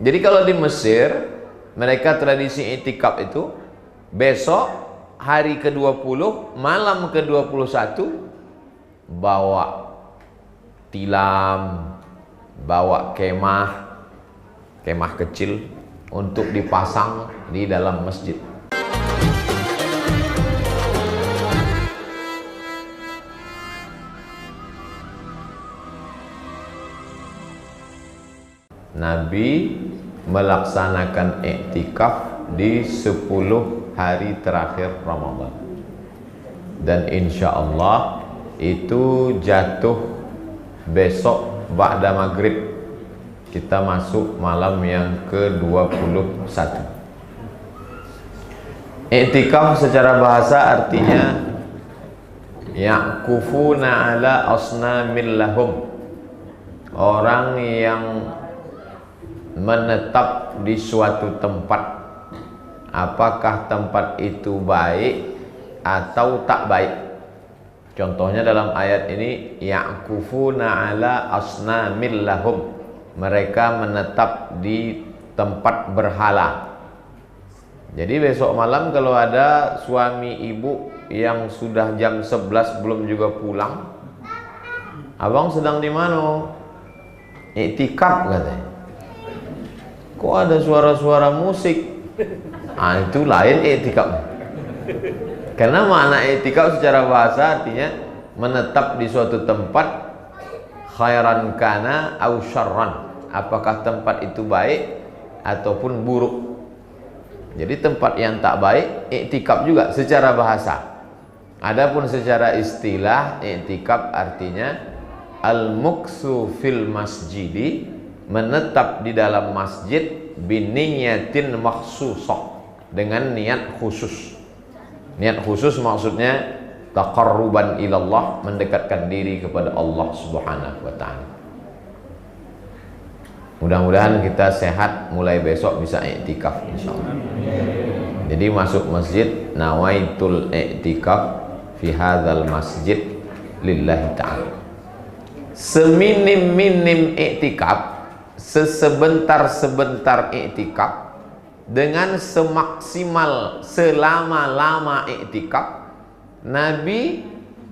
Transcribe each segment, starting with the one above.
Jadi kalau di Mesir, mereka tradisi i'tikaf itu besok hari ke-20, malam ke-21 bawa tilam, bawa kemah kecil untuk dipasang di dalam masjid. Nabi melaksanakan i'tikaf di 10 hari terakhir Ramadan, dan insya Allah itu jatuh besok ba'da maghrib, kita masuk malam yang ke-21. I'tikaf secara bahasa artinya ya'kufuna ala asnamin lahum, orang yang menetap di suatu tempat, apakah tempat itu baik atau tak baik. Contohnya dalam ayat ini, ya'kufuna ala asnamil lahum, mereka menetap di tempat berhala. Jadi besok malam kalau ada suami ibu yang sudah jam 11 belum juga pulang, abang sedang di mana? I'tikaf katanya. Kok ada suara-suara musik? Ah, itu lain i'tikaf. Karena makna i'tikaf secara bahasa artinya menetap di suatu tempat, khairan kana au syarran, apakah tempat itu baik ataupun buruk. Jadi tempat yang tak baik i'tikaf juga secara bahasa. Adapun secara istilah, i'tikaf artinya al-muksu fil masjidi, menetap di dalam masjid biniyatin makhsusah, dengan niat khusus. Niat khusus maksudnya taqarruban ilallah, mendekatkan diri kepada Allah Subhanahu wa ta'ala. Mudah-mudahan kita sehat, mulai besok bisa i'tikaf insyaallah. Jadi masuk masjid, nawaitul i'tikaf fi hadzal masjid lillahi ta'ala. Seminim-minim i'tikaf, sesebentar-sebentar i'tikaf, dengan semaksimal selama-lama i'tikaf. Nabi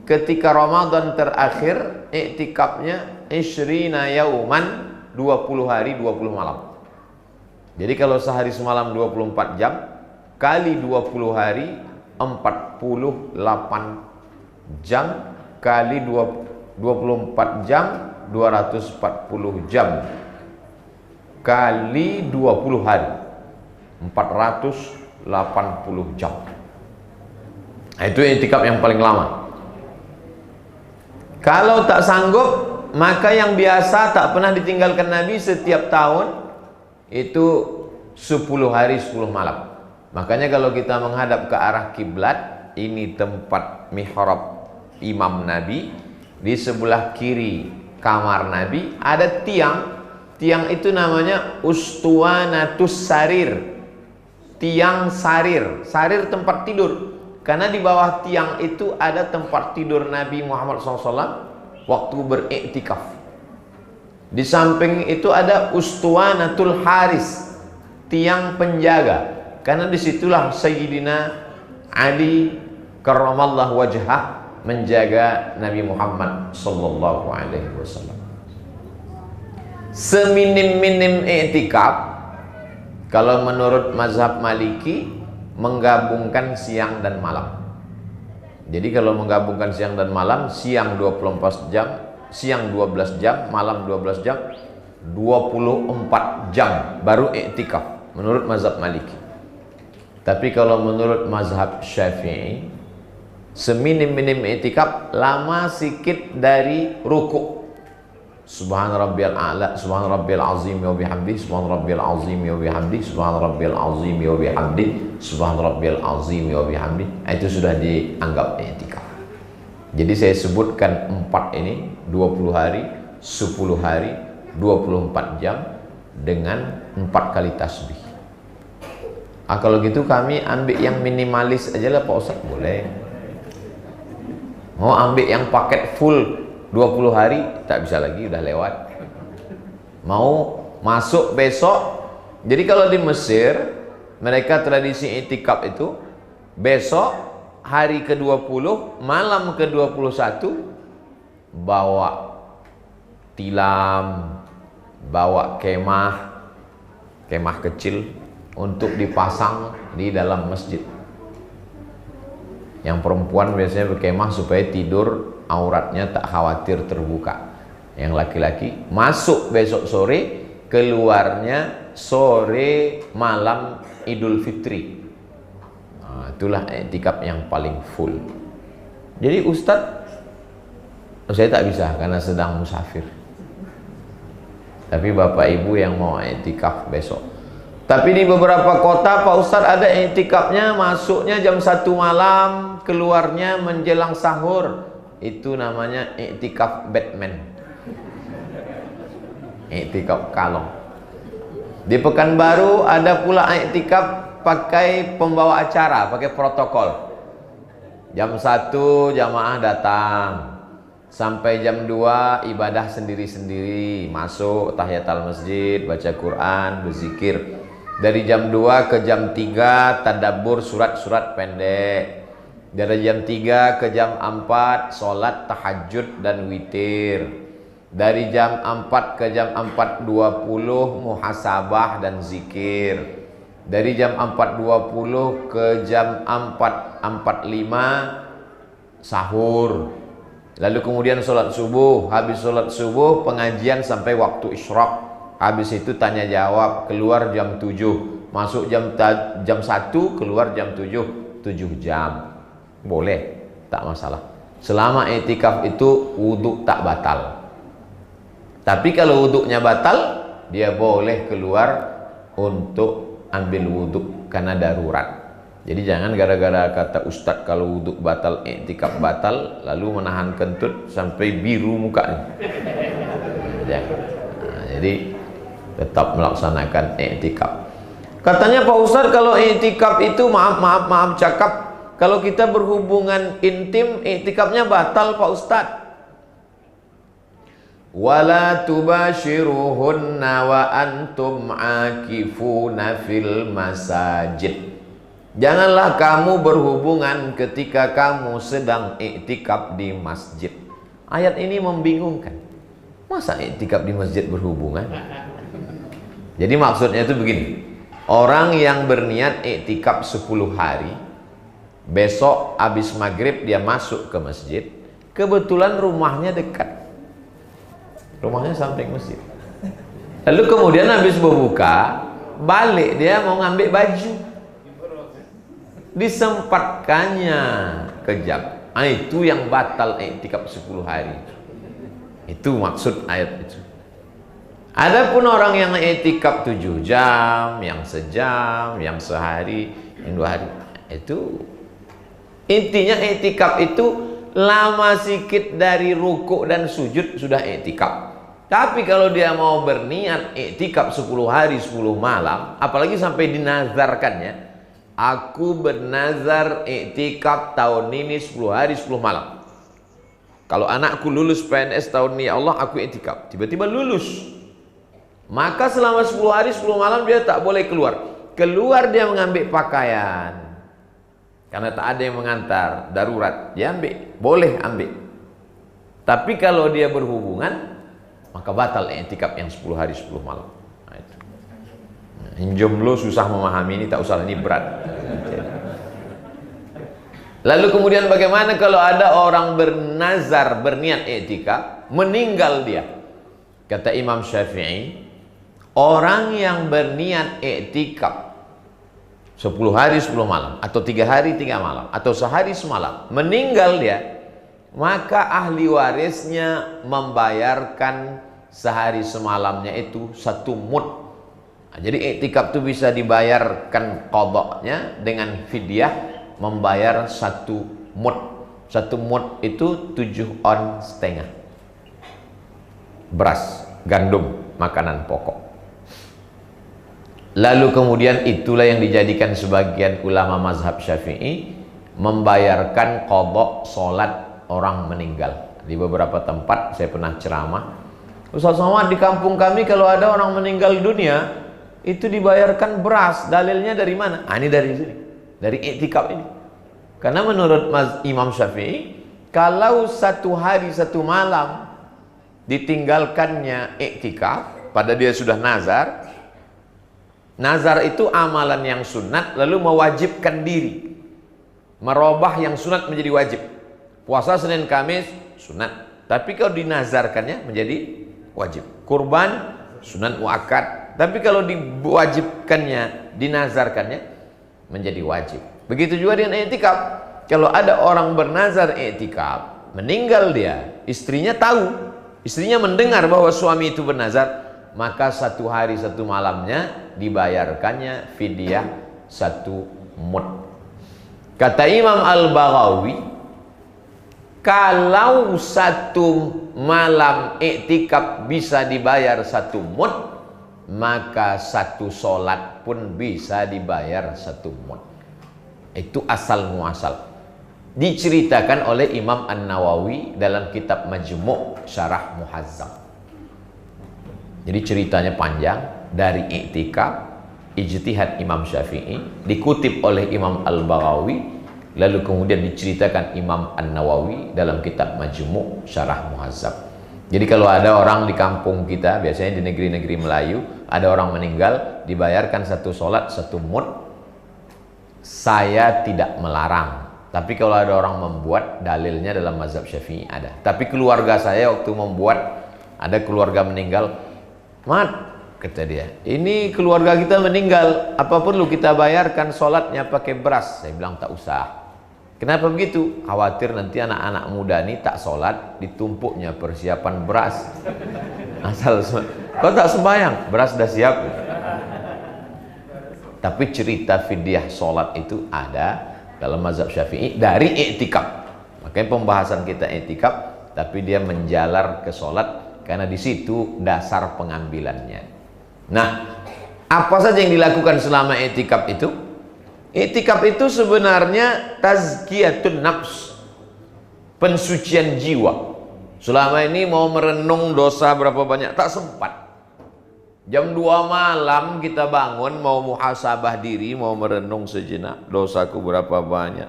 ketika Ramadan terakhir i'tikafnya 20 yauman, 20 hari 20 malam. Jadi kalau sehari semalam 24 jam kali 20 hari 48 jam kali 24 jam 240 jam kali 20 hari 480 jam. Nah, itu i'tikaf yang paling lama. Kalau tak sanggup, maka yang biasa tak pernah ditinggalkan Nabi setiap tahun itu 10 hari 10 malam. Makanya kalau kita menghadap ke arah kiblat, ini tempat mihrab imam Nabi, di sebelah kiri kamar Nabi ada tiang. Tiang itu namanya ustuwanatus sarir, tiang sarir. Sarir tempat tidur, karena di bawah tiang itu ada tempat tidur Nabi Muhammad SAW waktu beriktikaf. Di samping itu ada ustuwanatul haris, tiang penjaga, karena disitulah Sayyidina Ali karramallahu wajhah menjaga Nabi Muhammad sallallahu alaihi wasallam. Seminim-minim i'tikaf kalau menurut mazhab Maliki menggabungkan siang dan malam. Jadi kalau menggabungkan siang dan malam, siang 24 jam, siang 12 jam, malam 12 jam, 24 jam baru i'tikaf menurut mazhab Maliki. Tapi kalau menurut mazhab Syafi'i, seminim-minim i'tikaf lama sikit dari ruku'. Subhana rabbiyal a'la, subhana rabbiyal azim wa bihamdi, subhana rabbiyal azim wa bihamdi, subhana rabbiyal azim wa bihamdi, subhana rabbiyal azim wa bihamdi. Itu sudah dianggap i'tikaf. Jadi saya sebutkan 4 ini, 20 hari, 10 hari, 24 jam dengan 4 kali tasbih. Kalau gitu kami ambil yang minimalis aja lah Pak Ustaz, boleh. Mau ambil yang paket full 20 hari tak bisa lagi, udah lewat. Mau masuk besok Jadi kalau di Mesir, mereka tradisi i'tikaf itu besok hari ke-20, malam ke-21 bawa tilam, bawa kemah kecil untuk dipasang di dalam masjid. Yang perempuan biasanya berkemah supaya tidur auratnya tak khawatir terbuka. Yang laki-laki masuk besok sore, keluarnya sore malam Idul Fitri. Nah, itulah i'tikaf yang paling full. Jadi Ustadz, saya tak bisa karena sedang musafir. Tapi Bapak Ibu yang mau i'tikaf besok. Tapi di beberapa kota Pak Ustadz ada i'tikafnya, masuknya jam 1 malam, keluarnya menjelang sahur. Itu namanya i'tikaf Batman, i'tikaf kalong. Di Pekanbaru ada pula i'tikaf pakai pembawa acara, pakai protokol. Jam 1 jamaah datang, sampai jam 2 ibadah sendiri-sendiri, masuk tahiyatul masjid, baca Quran, berzikir. Dari jam 2 ke jam 3 tadabbur surat-surat pendek. Dari jam 3 ke jam 4 sholat tahajud dan witir. Dari jam 4 ke jam 4.20 muhasabah dan zikir. Dari jam 4.20 ke jam 4.45 sahur. Lalu kemudian sholat subuh. Habis sholat subuh pengajian sampai waktu isyraq. Habis itu tanya jawab, keluar jam 7, masuk jam 1, keluar jam 7, 7 jam. Boleh, tak masalah. Selama i'tikaf itu wudhu tak batal. Tapi kalau wudhunya batal, dia boleh keluar untuk ambil wudhu karena darurat. Jadi jangan gara-gara kata Ustadz kalau wudhu batal, i'tikaf batal, lalu menahan kentut sampai biru mukanya. Nah, jadi tetap melaksanakan i'tikaf. Katanya Pak Ustadz kalau i'tikaf itu maaf cakap, kalau kita berhubungan intim i'tikafnya batal Pak Ustadz. Wala tubashiruhunna wa antum akifuna fil masajid. Janganlah kamu berhubungan ketika kamu sedang i'tikaf di masjid. Ayat ini membingungkan. Masa i'tikaf di masjid berhubungan? Jadi maksudnya itu begini. Orang yang berniat i'tikaf 10 hari, besok habis maghrib dia masuk ke masjid, kebetulan rumahnya dekat. Rumahnya samping masjid. Lalu kemudian habis berbuka, balik dia mau ngambil baju. Disempatkannya kejap. Itu yang batal i'tikaf 10 hari. Itu maksud ayat itu. Adapun orang yang i'tikaf 7 jam, yang sejam, yang sehari, yang 2 hari, itu intinya i'tikaf itu lama sikit dari rukuk dan sujud sudah i'tikaf. Tapi kalau dia mau berniat i'tikaf 10 hari 10 malam, apalagi sampai dinazarkannya, aku bernazar i'tikaf tahun ini 10 hari 10 malam. Kalau anakku lulus PNS tahun ini, ya Allah aku i'tikaf. Tiba-tiba lulus. Maka selama 10 hari 10 malam dia tak boleh keluar. Keluar dia mengambil pakaian. Karena tak ada yang mengantar, darurat, dia ambil, boleh ambil. Tapi kalau dia berhubungan, maka batal i'tikaf yang 10 hari 10 malam. Nah, itu. Yang jomblo susah memahami ini, tak usah, ini berat. Lalu kemudian bagaimana kalau ada orang bernazar, berniat i'tikaf, meninggal dia? Kata Imam Syafi'i, orang yang berniat i'tikaf 10 hari 10 malam, atau 3 hari 3 malam, atau sehari semalam, meninggal dia, maka ahli warisnya membayarkan sehari semalamnya itu 1 mud. Nah, jadi i'tikaf itu bisa dibayarkan qadanya dengan fidyah, membayar 1 mud. 1 mud itu 7 on setengah beras, gandum, makanan pokok. Lalu kemudian itulah yang dijadikan sebagian ulama mazhab Syafi'i membayarkan qadha sholat orang meninggal. Di beberapa tempat saya pernah ceramah, Ustaz Somad, di kampung kami kalau ada orang meninggal dunia, itu dibayarkan beras. Dalilnya dari mana? Ini dari sini, dari iktikaf ini. Karena menurut Imam Syafi'i, kalau 1 hari 1 malam ditinggalkannya iktikaf, pada dia sudah nazar. Nazar itu amalan yang sunat lalu mewajibkan diri, merubah yang sunat menjadi wajib. Puasa Senin Kamis sunat, tapi kalau dinazarkannya menjadi wajib. Kurban sunat muakkad, tapi kalau diwajibkannya, dinazarkannya menjadi wajib. Begitu juga dengan iktikaf. Kalau ada orang bernazar iktikaf, meninggal dia, istrinya tahu, istrinya mendengar bahwa suami itu bernazar, maka 1 hari 1 malamnya dibayarkannya fidyah 1 mud. Kata Imam Al-Baghawi, kalau 1 malam iktikaf bisa dibayar 1 mud, maka 1 solat pun bisa dibayar 1 mud. Itu asal muasal. Diceritakan oleh Imam An-Nawawi dalam kitab Majmu' Syarah Muhazzam. Jadi ceritanya panjang, dari iktikaf, ijtihad Imam Syafi'i, dikutip oleh Imam Al-Baghawi, lalu kemudian diceritakan Imam An-Nawawi dalam kitab Majmu' Syarah Muhazzam. Jadi kalau ada orang di kampung kita, biasanya di negeri-negeri Melayu, ada orang meninggal, dibayarkan 1 solat 1 mud, saya tidak melarang. Tapi kalau ada orang membuat, dalilnya dalam mazhab Syafi'i ada. Tapi keluarga saya waktu membuat, ada keluarga meninggal, "Mat," kata dia, "ini keluarga kita meninggal, apa perlu kita bayarkan sholatnya pakai beras?" Saya bilang tak usah. Kenapa begitu? Khawatir nanti anak-anak muda ini tak sholat, ditumpuknya persiapan beras. Asal kau tak sembahyang, beras dah siap. Tapi cerita fidyah sholat itu ada dalam mazhab Syafi'i dari iktikaf. Makanya pembahasan kita iktikaf, tapi dia menjalar ke sholat karena di situ dasar pengambilannya. Nah, apa saja yang dilakukan selama iktikaf itu? Iktikaf itu sebenarnya tazkiyatun nafs, pensucian jiwa. Selama ini mau merenung dosa berapa banyak, tak sempat. Jam 2 malam kita bangun, mau muhasabah diri, mau merenung sejenak, dosaku berapa banyak.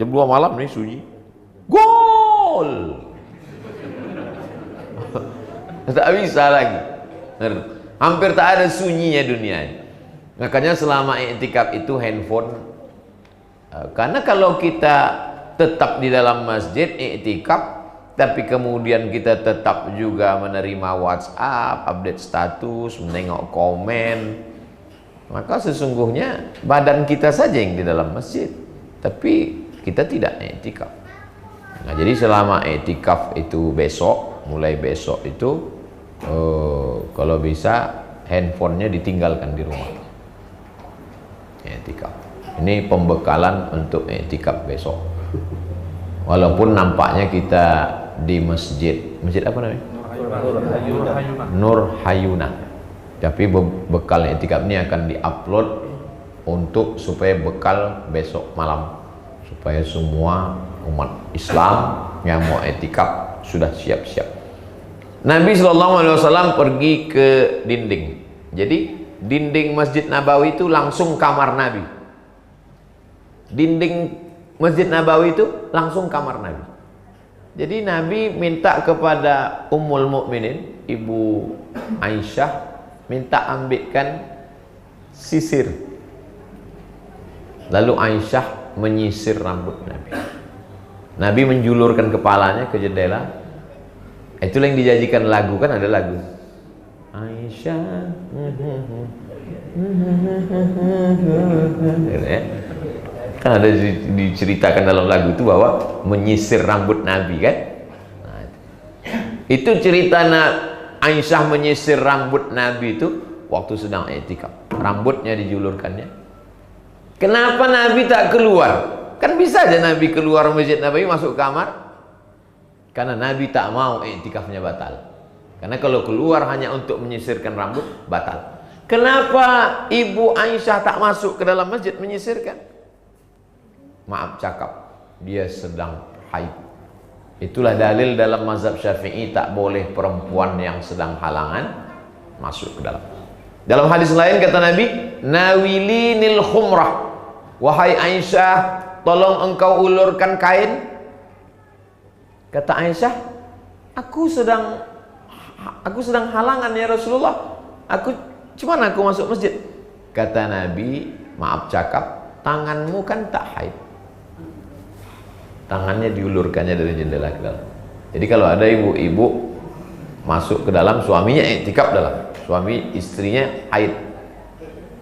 Jam 2 malam nih sunyi, gol. Tak bisa lagi, hampir tak ada sunyinya dunia. Makanya selama iktikaf itu handphone, karena kalau kita tetap di dalam masjid iktikaf, tapi kemudian kita tetap juga menerima WhatsApp, update status, menengok komen, maka sesungguhnya badan kita saja yang di dalam masjid, tapi kita tidak iktikaf. Nah, jadi selama iktikaf itu besok, mulai besok itu kalau bisa handphonenya ditinggalkan di rumah. Iktikaf. Ini pembekalan untuk iktikaf besok. Walaupun nampaknya kita di masjid apa namanya? Nur Hayuna. Tapi bekal iktikaf ini akan diupload untuk supaya bekal besok malam, supaya semua umat Islam yang mau iktikaf sudah siap-siap. Nabi SAW pergi ke dinding. Jadi dinding Masjid Nabawi itu langsung kamar Nabi. Dinding Masjid Nabawi itu langsung kamar Nabi. Jadi Nabi minta kepada Ummul Mukminin, Ibu Aisyah, minta ambilkan sisir. Lalu Aisyah menyisir rambut Nabi. Nabi menjulurkan kepalanya ke jendela. Itulah yang dijanjikan lagu, kan ada lagu. Aisyah. Kan ada diceritakan dalam lagu itu bahwa menyisir rambut Nabi, kan? Nah, itu cerita Aisyah menyisir rambut Nabi itu waktu sedang iktikaf. Rambutnya dijulurkannya. Kenapa Nabi tak keluar? Kan bisa aja Nabi keluar Masjid Nabawi masuk kamar. Karena Nabi tak mau iktikafnya batal. Karena kalau keluar hanya untuk menyisirkan rambut, batal. Kenapa Ibu Aisyah tak masuk ke dalam masjid menyisirkan? Maaf cakap, dia sedang haid. Itulah dalil dalam mazhab Syafi'i tak boleh perempuan yang sedang halangan masuk ke dalam. Dalam hadis lain kata Nabi, nawilinil khumrah, wahai Aisyah, tolong engkau ulurkan kain. Kata Aisyah, aku sedang halangan ya Rasulullah, cuman aku masuk masjid. Kata Nabi, maaf cakap, tanganmu kan tak haid. Tangannya diulurkannya dari jendela ke dalam. Jadi kalau ada ibu-ibu masuk ke dalam, suaminya iktikaf dalam, suami istrinya haid,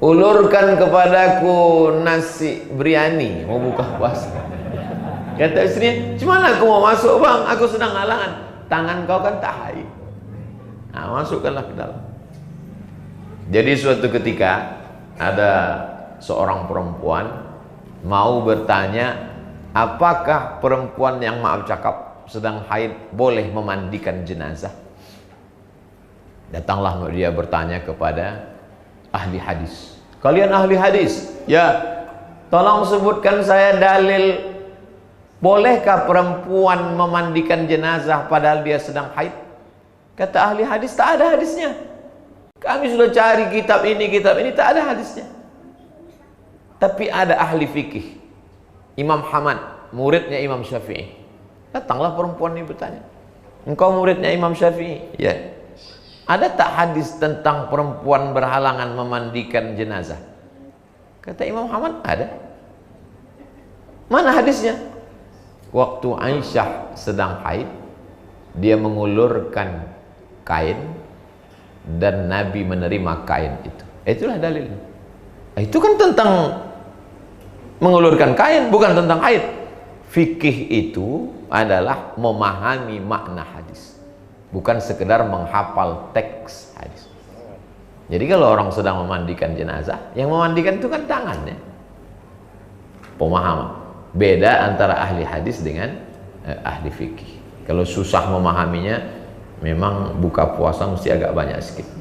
ulurkan kepadaku nasi biryani, mau buka puasa. Kata istrinya, gimana aku mau masuk bang, aku sedang halangan, tangan kau kan tak haid. Nah, masukkanlah ke dalam. Jadi suatu ketika ada seorang perempuan mau bertanya, apakah perempuan yang maaf cakap sedang haid boleh memandikan jenazah? Datanglah dia bertanya kepada ahli hadis. Kalian ahli hadis, ya, tolong sebutkan saya dalil, bolehkah perempuan memandikan jenazah padahal dia sedang haid? Kata ahli hadis, tak ada hadisnya. Kami sudah cari kitab ini, tak ada hadisnya. Tapi ada ahli fikih, Imam Hamad, muridnya Imam Syafi'i. Datanglah perempuan ini bertanya, engkau muridnya Imam Syafi'i? Ya. Ada tak hadis tentang perempuan berhalangan memandikan jenazah? Kata Imam Hamad, ada. Mana hadisnya? Waktu Aisyah sedang haid, dia mengulurkan kain dan Nabi menerima kain itu. Itulah dalilnya. Itu kan tentang mengulurkan kain, bukan tentang haid. Fikih itu adalah memahami makna hadis, bukan sekedar menghafal teks hadis. Jadi kalau orang sedang memandikan jenazah, yang memandikan itu kan tangannya. Pemahaman. Beda antara ahli hadis dengan ahli fikih. Kalau susah memahaminya, memang buka puasa mesti agak banyak sedikit.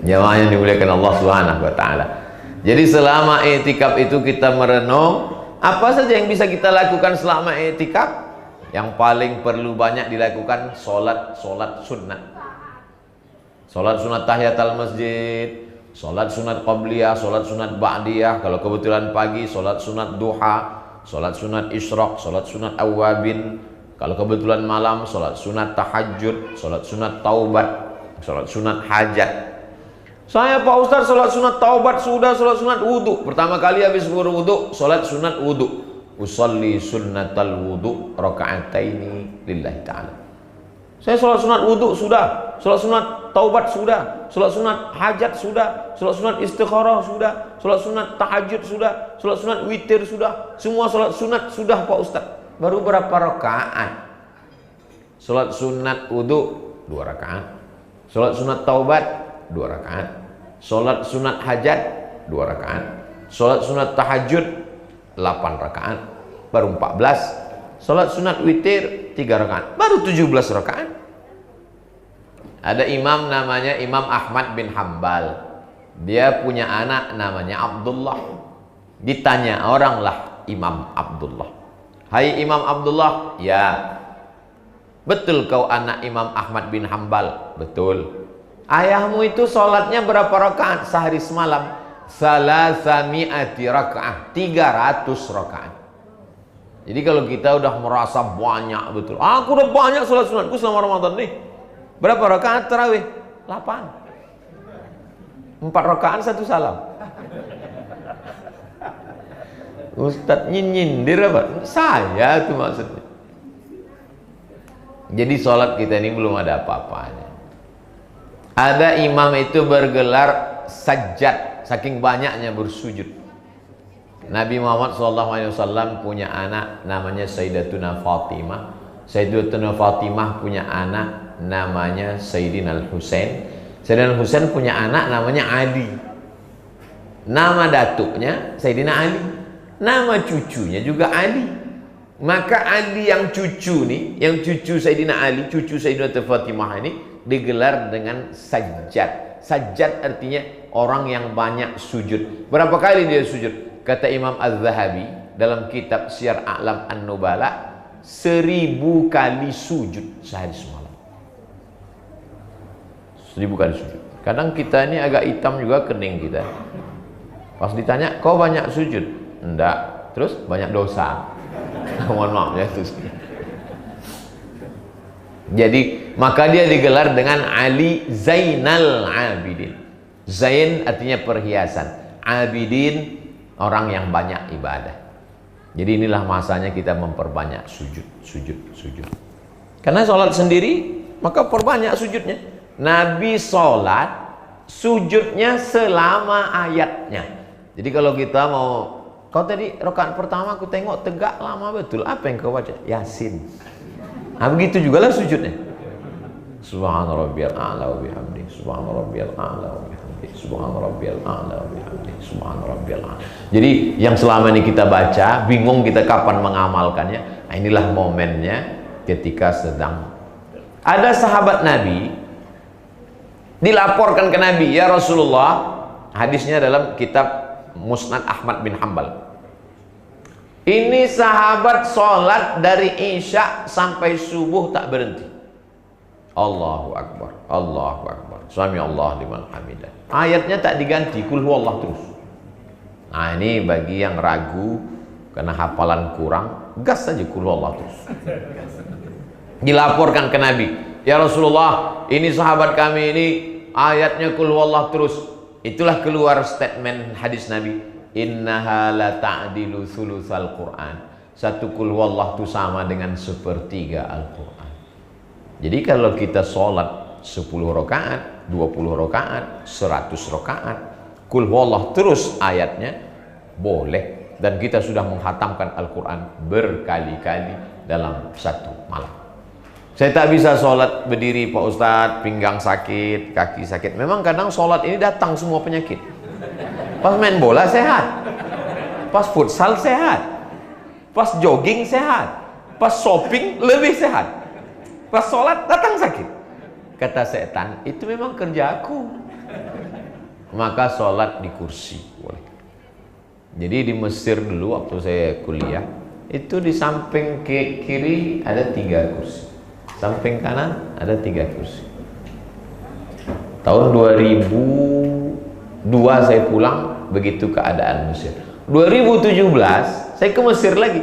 Jamaah yang dimuliakan Allah Subhanahu wa taala. Jadi selama i'tikaf itu kita merenung apa saja yang bisa kita lakukan selama i'tikaf. Yang paling perlu banyak dilakukan solat sunat. Solat sunat tahiyatul masjid, solat sunat qabliyah, solat sunat ba'diyah. Kalau kebetulan pagi, solat sunat duha, solat sunat isyraq, solat sunat awabin. Kalau kebetulan malam, solat sunat tahajud, solat sunat taubat, solat sunat hajat. Saya Pak Ustaz solat sunat taubat sudah, solat sunat wudhu. Pertama kali habis berwudhu, solat sunat wudhu. Usalli sunnatal wudhu raka'ataini lillahi ta'ala. Saya solat sunat wudhu sudah, solat sunat taubat sudah, solat sunat hajat sudah, solat sunat istikharah sudah, solat sunat tahajud sudah, solat sunat witir sudah. Semua solat sunat sudah Pak Ustaz. Baru berapa rakaat? Solat sunat wudhu 2 rakaat, solat sunat taubat 2 rakaat, solat sunat hajat 2 rakaat, solat sunat tahajud 8 rakaat, baru 14. Solat sunat witir 3 rakaat, baru 17 rakaat. Ada imam namanya Imam Ahmad bin Hambal. Dia punya anak namanya Abdullah. Ditanya oranglah Imam Abdullah, hai Imam Abdullah, ya, betul kau anak Imam Ahmad bin Hambal? Betul. Ayahmu itu sholatnya berapa rakaat sehari semalam? Salasami'ati rakaat, 300 rakaat. Jadi kalau kita udah merasa banyak betul, aku udah banyak sholat sunatku selama Ramadan nih. Berapa rakaat tarawih? 8. 4 rakaat 1 salam. Ustadz nyindir apa? Saya itu maksudnya. Jadi sholat kita ini belum ada apa-apanya. Ada imam itu bergelar sajjad, saking banyaknya bersujud. Nabi Muhammad SAW punya anak namanya Sayyidatuna Fatimah. Sayyidatuna Fatimah punya anak namanya Sayyidina Al-Husain. Sayyidina Al-Husain punya anak namanya Ali. Nama datuknya Sayyidina Ali, nama cucunya juga Ali. Maka Ali yang cucu nih, yang cucu Sayyidina Ali, cucu Sayyidatuna Fatimah ini digelar dengan sajjad. Sajjad artinya orang yang banyak sujud. Berapa kali dia sujud? Kata Imam Az-Zahabi dalam kitab Syiar A'lam An-Nubala, 1000 kali sujud sehari semalam. 1000 kali sujud. Kadang kita ini agak hitam juga kening kita. Pas ditanya, kau banyak sujud? Enggak. Terus banyak dosa. Mohon maaf ya itu. Jadi maka dia digelar dengan Ali Zainal Abidin. Zain artinya perhiasan, Abidin orang yang banyak ibadah. Jadi inilah masanya kita memperbanyak sujud. Karena sholat sendiri maka perbanyak sujudnya. Nabi sholat sujudnya selama ayatnya. Jadi kalau kita mau, kau tadi rakaat pertama aku tengok tegak lama betul, apa yang kau baca? Yasin. Nah begitu juga lah sujudnya. Subhana rabbiyal a'la wa bihamdi, subhana rabbiyal a'la wa bihamdi, subhana rabbiyal a'la wa bihamdi, subhana rabbiyal a'la. Jadi yang selama ini kita baca, bingung kita kapan mengamalkannya. Nah, inilah momennya ketika sedang ada sahabat Nabi dilaporkan ke Nabi, ya Rasulullah, hadisnya dalam kitab Musnad Ahmad bin Hanbal. Ini sahabat sholat dari Isya sampai subuh tak berhenti. Allahu Akbar, Allahu Akbar, Sami Allah liman hamidah. Ayatnya tak diganti, kul huwallah terus. Nah ini bagi yang ragu karena hafalan kurang, gas saja kul huwallah terus. Dilaporkan ke Nabi, ya Rasulullah, ini sahabat kami ini ayatnya kul huwallah terus. Itulah keluar statement hadis Nabi, innaha la ta'dilu thulutsal Qur'an. Satu kul huwallah itu sama dengan sepertiga Al-Qur'an. Jadi kalau kita sholat 10 rakaat, 20 rakaat, 100 rakaat, kul huwallah terus ayatnya boleh, dan kita sudah menghatamkan Al-Qur'an berkali-kali dalam satu malam. Saya tak bisa sholat berdiri Pak Ustadz, pinggang sakit, kaki sakit. Memang kadang sholat ini datang semua penyakit. Pas main bola sehat, pas futsal sehat, pas jogging sehat, pas shopping lebih sehat, pas sholat datang sakit. Kata setan, itu memang kerjaku. Maka sholat di kursi boleh. Jadi di Mesir dulu waktu saya kuliah, itu di samping kiri ada 3 kursi, samping kanan ada 3 kursi. Tahun 2002 saya pulang, begitu keadaan Mesir. 2017 saya ke Mesir lagi,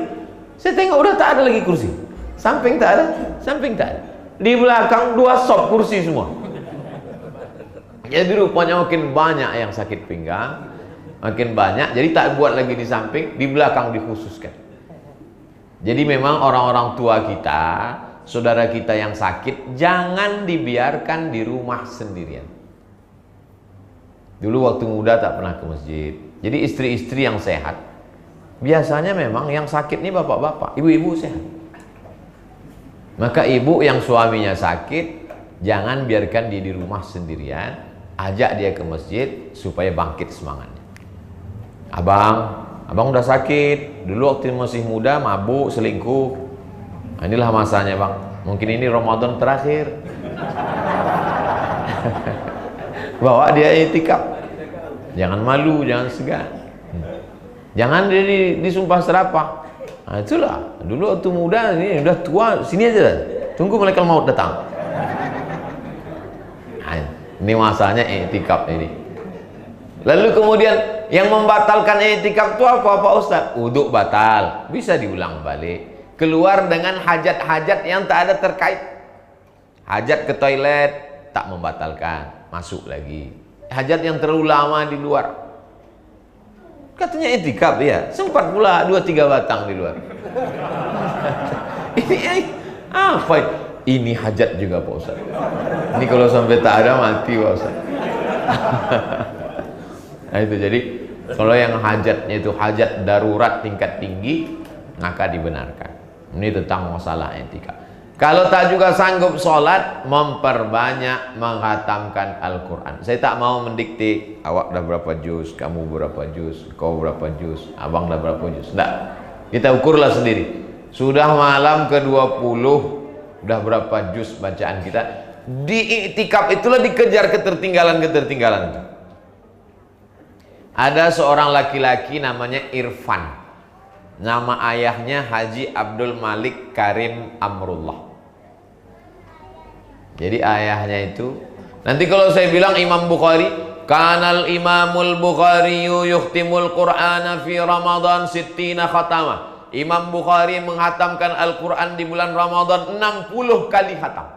saya tengok udah tak ada lagi kursi, samping tak ada, samping tak ada, di belakang 2 sop kursi semua. Jadi rupanya makin banyak yang sakit pinggang, makin banyak, jadi tak buat lagi di samping, di belakang dikhususkan. Jadi memang orang-orang tua kita, saudara kita yang sakit, jangan dibiarkan di rumah sendirian. Dulu waktu muda tak pernah ke masjid. Jadi istri-istri yang sehat, biasanya memang yang sakit ini bapak-bapak, ibu-ibu sehat. Maka ibu yang suaminya sakit, jangan biarkan dia di rumah sendirian, ajak dia ke masjid supaya bangkit semangatnya. Abang udah sakit, dulu waktu masih muda mabuk, selingkuh. Nah, inilah masanya bang, mungkin ini Ramadan terakhir. Bawa dia itikaf, jangan malu, jangan segan, jangan dia disumpah serapah. Nah, itulah dulu waktu muda, ini udah tua, sini aja, tunggu malaikat maut datang. Nah, ini masanya itikaf ini. Lalu kemudian yang membatalkan itikaf itu apa Pak Ustaz? Uduk batal, bisa diulang balik. Keluar dengan hajat-hajat yang tak ada terkait. Hajat ke toilet tak membatalkan, masuk lagi. Hajat yang terlalu lama di luar, katanya itikaf ya, sempat pula 2-3 batang di luar. Ini apa? Ini hajat juga Pak Ustaz. Ini kalau sampai tak ada mati Pak Ustaz. Nah itu, jadi kalau yang hajatnya itu hajat darurat tingkat tinggi, maka dibenarkan. Ini tentang masalah etika. Kalau tak juga sanggup sholat, memperbanyak menghatamkan Al-Quran. Saya tak mau mendikte, awak dah berapa juz, kamu berapa juz, kau berapa juz, abang dah berapa juz. Tidak, kita ukurlah sendiri. Sudah malam ke-20, udah berapa juz bacaan kita. Di iktikaf itulah dikejar ketertinggalan-ketertinggalan itu. Ada seorang laki-laki namanya Irfan. Nama ayahnya Haji Abdul Malik Karim Amrullah. Jadi ayahnya itu Nanti kalau saya bilang Imam Bukhari, kanal Imamul Bukhari yukhtimul Qur'ana fi Ramadan sittina khatamah. Imam Bukhari menghatamkan Al-Quran di bulan Ramadan 60 kali khatam.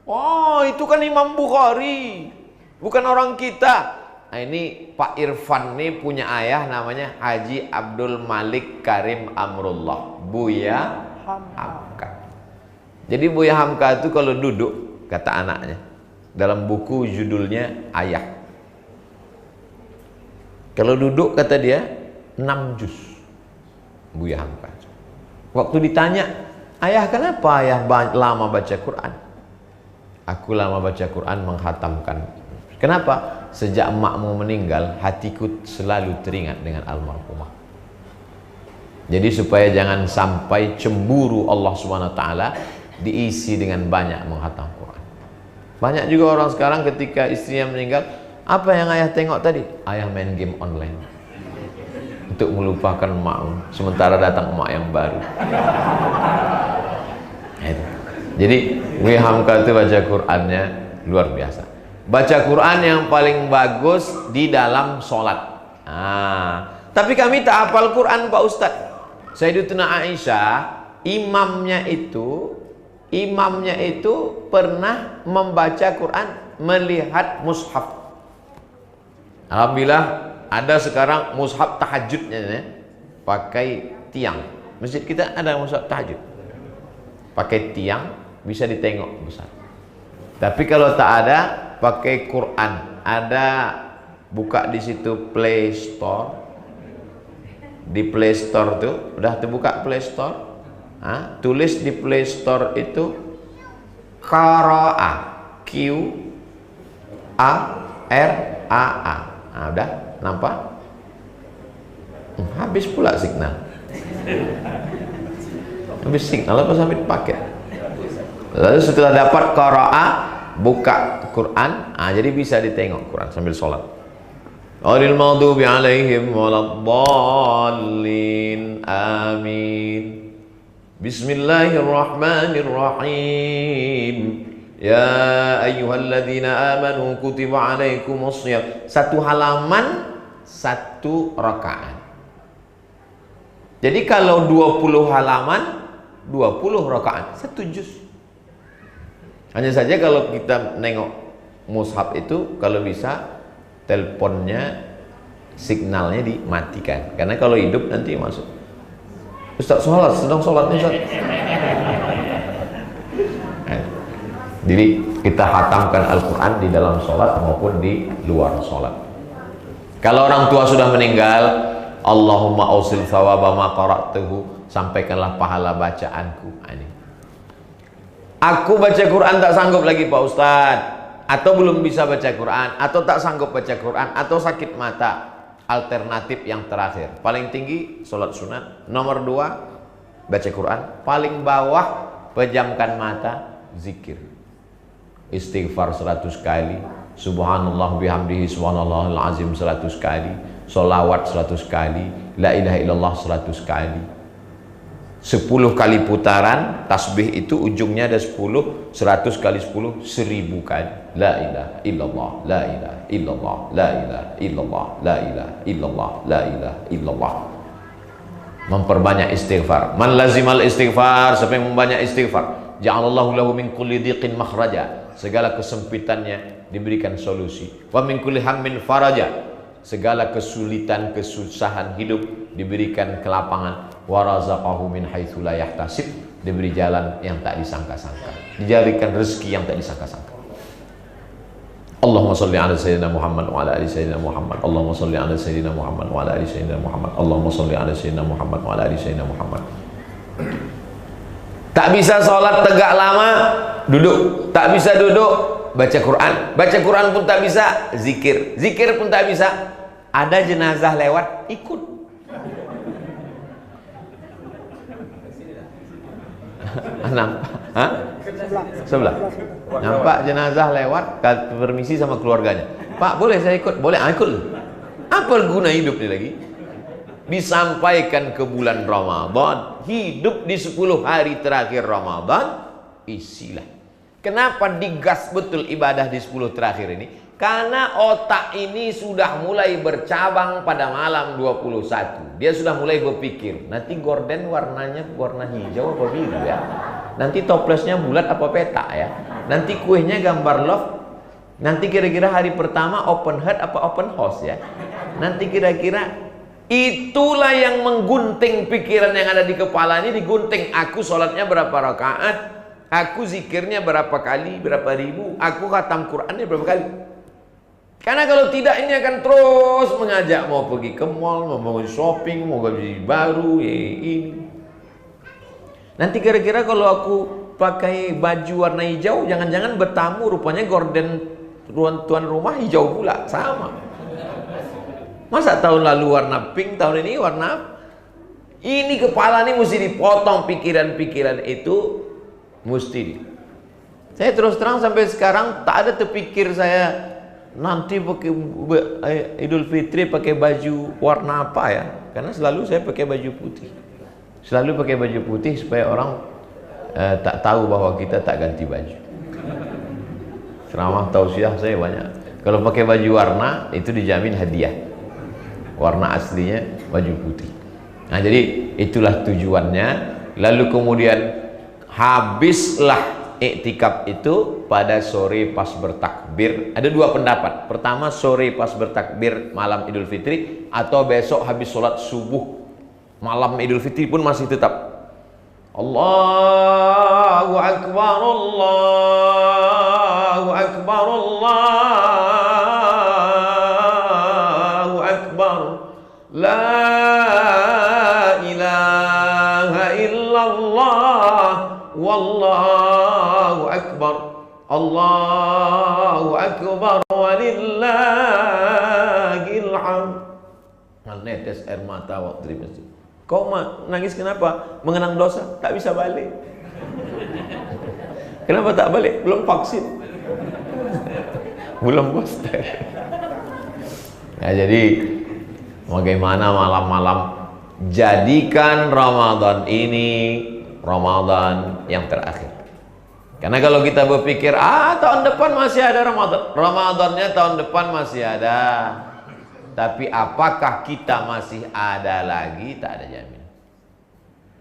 Oh, itu kan Imam Bukhari, bukan orang kita. Nah, ini Pak Irfan nih punya ayah namanya Haji Abdul Malik Karim Amrullah, Buya Hamka. Jadi Buya Hamka itu kalau duduk, kata anaknya, dalam buku judulnya Ayah, kalau duduk kata dia 6 juz. Buya Hamka. Waktu ditanya, ayah kenapa ayah lama baca Quran? Aku lama baca Quran menghatamkan. Kenapa? Sejak emakmu meninggal, hatiku selalu teringat dengan almarhumah. Jadi supaya jangan sampai cemburu Allah SWT, diisi dengan banyak menghatam Quran. Banyak juga orang sekarang ketika istrinya meninggal, apa yang ayah tengok tadi? Ayah main game online untuk melupakan emakmu, sementara datang emak yang baru. Jadi Buya Hamka itu baca Qurannya luar biasa. Baca Quran yang paling bagus di dalam sholat. Tapi kami tak hafal Quran Pak Ustadz. Sayyidatuna Aisyah, imamnya itu pernah membaca Quran melihat mushaf. Alhamdulillah ada sekarang mushaf tahajudnya ya, pakai tiang. Masjid kita ada mushaf tahajud, pakai tiang, bisa ditengok besar. Tapi kalau tak ada, pakai Quran. Ada, buka di situ Play Store. Di Play Store tuh udah terbuka Play Store. Tulis di Play Store itu Qara'a, Q-A-R-A-A. Udah nampak? Habis pula signal. Habis signal apa sampai paket. Lalu setelah dapat Qara'a, buka Quran, jadi bisa ditengok Quran sambil sholat. Ghairil maghdubi alaihim waladdallin. Amin. Bismillahirrahmanirrahim. Ya ayyuhalladzina amanu kutiba alaikumus shiyam. Satu halaman, satu rakaat. Jadi kalau 20 halaman, 20 rakaat, satu juz. Hanya saja kalau kita nengok mushaf itu, kalau bisa teleponnya signalnya dimatikan, karena kalau hidup nanti masuk. Ustaz sholat, sedang sholat nih Ustaz. Jadi kita khatamkan Al-Quran di dalam sholat maupun di luar sholat. Kalau orang tua sudah meninggal, Allahumma ausil thawaba ma qara'tuhu, sampaikanlah pahala bacaanku. Ini. Aku baca Quran tak sanggup lagi Pak Ustadz, atau belum bisa baca Quran, atau tak sanggup baca Quran, atau sakit mata. Alternatif yang terakhir, paling tinggi sholat sunat, nomor 2 baca Quran, paling bawah pejamkan mata, zikir, istighfar 100 kali, subhanallah bihamdihi subhanallahil azim 100 kali, sholawat 100 kali, la ilaha illallah 100 kali. 10 kali putaran tasbih itu ujungnya ada 10, 100 kali 10, 1000 kali. La ilaha illallah, la ilaha illallah, la ilaha illallah, la ilaha illallah, la ilaha illallah. Memperbanyak istighfar. Man lazimal istighfar, siapa yang membanyak istighfar, ja'alallahu lahu min kulli dhiqin makhraja. Segala kesempitannya diberikan solusi. Wa min kulli hammin faraja. Segala kesulitan, kesusahan hidup diberikan kelapangan. Wa razaqahu min haitsu la yahtasib, diberi jalan yang tak disangka-sangka, dijadikan rezeki yang tak disangka-sangka. Allahumma shalli ala sayyidina Muhammad wa ala ali sayyidina Muhammad. Allahumma shalli ala sayyidina Muhammad wa ala ali sayyidina Muhammad. Allahumma shalli ala sayyidina Muhammad wa ala ali sayyidina Muhammad. Tak bisa sholat tegak lama, duduk. Tak bisa duduk, baca Quran. Baca Quran pun tak bisa, zikir. Zikir pun tak bisa. Ada jenazah lewat, ikut. Nampak? Sebelah. Nampak jenazah lewat, permisi sama keluarganya. Pak, boleh saya ikut? Boleh, ikut. Apa guna hidup ini lagi? Disampaikan ke bulan Ramadan, hidup di 10 hari terakhir Ramadan, isilah. Kenapa digas betul ibadah di 10 terakhir ini? Karena otak ini sudah mulai bercabang pada malam 21. Dia sudah mulai berpikir, nanti gorden warnanya warna hijau apa biru ya? Nanti toplesnya bulat apa peta ya? Nanti kuehnya gambar love. Nanti kira-kira hari pertama open heart apa open house ya? Nanti kira-kira itulah yang menggunting pikiran yang ada di kepala ini, digunting. Aku sholatnya berapa rakaat? Aku zikirnya berapa kali, berapa ribu? Aku khatam Qurannya berapa kali? Karena kalau tidak ini akan terus mengajak mau pergi ke mall, mau shopping, mau beli baru, ini. Nanti kira-kira kalau aku pakai baju warna hijau, jangan-jangan bertamu rupanya gorden tuan rumah hijau pula, sama. Masa tahun lalu warna pink, tahun ini warna ini kepala ini mesti dipotong, pikiran-pikiran itu mesti. Saya terus terang sampai sekarang tak ada terpikir saya nanti pakai Idul Fitri pakai baju warna apa ya, karena selalu saya pakai baju putih, selalu pakai baju putih supaya orang tak tahu bahwa kita tak ganti baju. Ceramah tausiah saya banyak, kalau pakai baju warna itu dijamin hadiah, warna aslinya baju putih. Nah jadi itulah tujuannya. Lalu kemudian habislah iktikaf itu pada sore pas bertakbir. Ada dua pendapat. Pertama, sore pas bertakbir malam Idul Fitri, atau besok habis sholat subuh malam Idul Fitri pun masih tetap Allahu Akbar, Allahu Akbar, Allahu Akbar, la ilaha illallah, wallahu akbar, Allahu akbar, walillahil hamd. Menetes air mata waktu di masjid. Kau nangis kenapa? Mengenang dosa, tak bisa balik. Kenapa tak balik? Belum vaksin, belum booster. Nah, jadi bagaimana malam-malam jadikan Ramadan ini Ramadan yang terakhir. Karena kalau kita berpikir tahun depan masih ada Ramadan, Ramadannya tahun depan masih ada, tapi apakah kita masih ada lagi? Tak ada jaminan.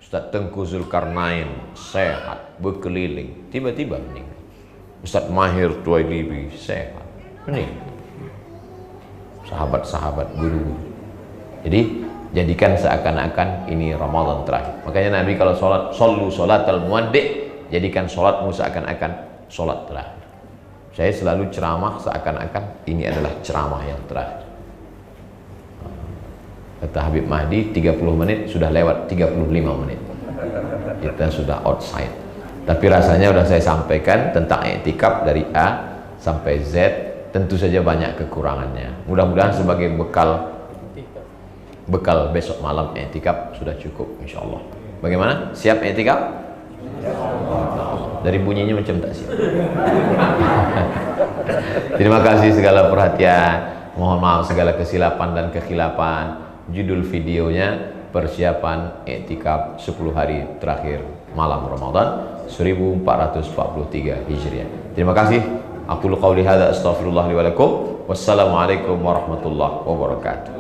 Ustaz Tengku Zulkarnain sehat berkeliling, tiba-tiba meninggal. Ustaz Mahir Tuwailibi sehat meninggal. Sahabat-sahabat, guru. Jadi jadikan seakan-akan ini Ramadan terakhir. Makanya Nabi kalau sholat, sallu sholatal muwaddi', jadikan sholatmu seakan-akan sholat terakhir. Saya selalu ceramah seakan-akan ini adalah ceramah yang terakhir. Kata Habib Mahdi, 30 menit sudah lewat 35 menit. Kita sudah outside. Tapi rasanya sudah saya sampaikan tentang iktikaf dari A sampai Z. Tentu saja banyak kekurangannya. Mudah-mudahan sebagai bekal besok malam iktikaf sudah cukup insyaallah. Bagaimana? Siap iktikaf? Dari bunyinya macam tak siap. Terima kasih segala perhatian. Mohon maaf segala kesilapan dan kekhilafan. Judul videonya persiapan iktikaf 10 hari terakhir malam Ramadan 1443 Hijriah. Terima kasih. Aqulu qawli hadza astaghfirullah li wa lakum. Wassalamualaikum warahmatullahi wabarakatuh.